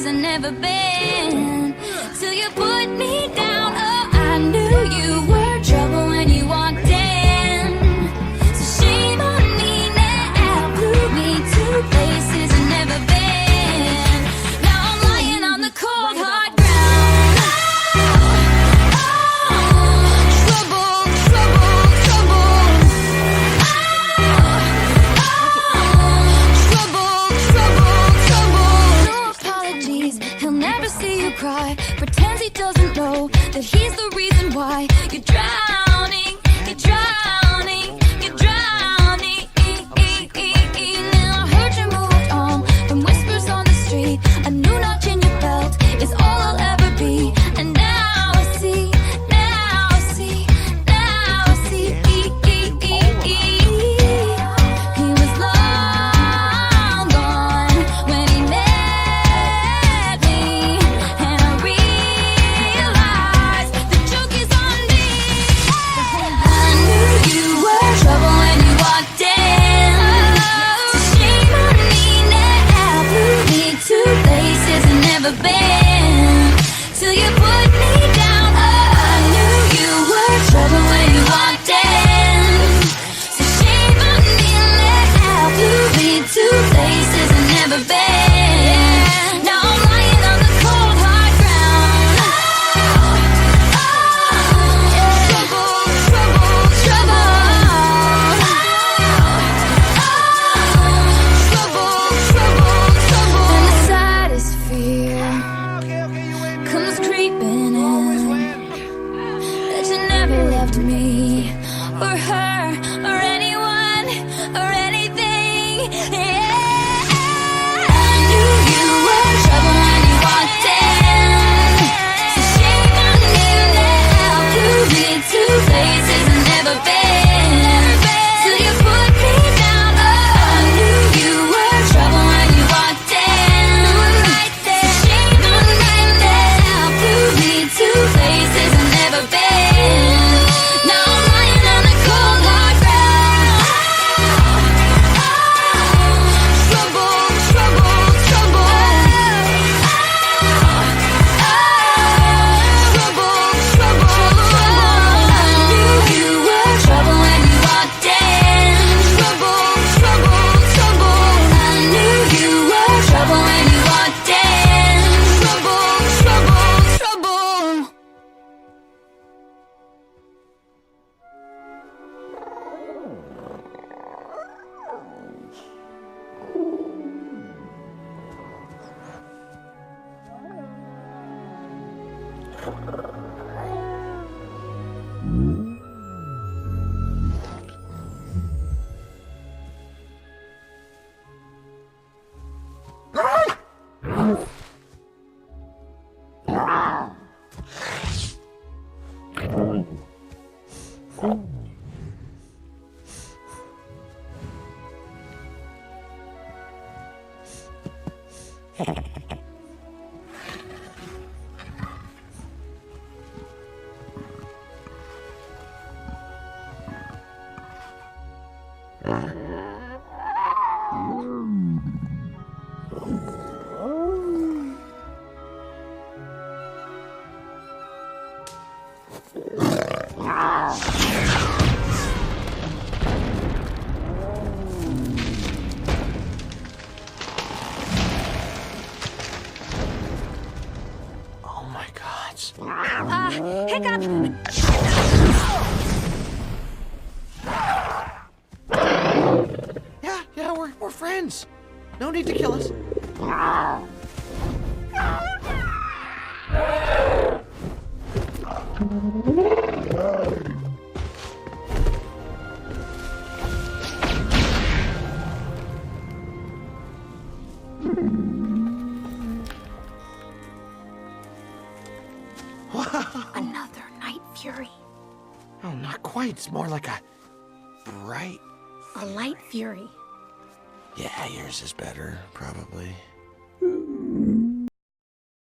I've never been. Till you put me down, oh, I knew you were trouble when you walked in. So shame on me now, blew me to places I've never been. Now I'm lying on the cold hard ground. Trouble, trouble, trouble. No apologies, he'll never see you cry. Pretends he doesn't know that he's the reason why you're drowning, you're drowning, you're drowning. Now I heard you moved on from whispers on the street. A new notch in your belt is all I'll ever be. And now I see, now I see, now I see. He was long gone when he met me, and I realized the joke is on me. I knew you were trouble when you walked in. So shame on me now, blew me to places I've never been. Till you put me down, oh, I knew you were trouble when you walked in. So shame on me now, blew me to places I've never been. Now I'm lying on the cold hard ground. Trouble, trouble, trouble. Trouble, trouble, trouble. And the saddest fear comes creeping in, that you never loved me or her or anyone or anything. Yeah. I knew you were trouble when you walked in. So shame on me now, blew me to places I've never been. Till you put me down, oh, I knew you were trouble when you walked in. So shame on me now, blew me to places I've never been. Now I'm lying on the cold hard ground. Trouble, trouble, trouble. Trouble, trouble, trouble. I knew you were trouble when you walked in. Trouble, trouble, trouble. I knew you were trouble when you walked in. Trouble, trouble, trouble. Oh my gods. Hiccup! Yeah, we're friends. No need to kill us. Another Night Fury. Oh, not quite. It's more like a bright. A Light Fury. Yeah, yours is better, probably.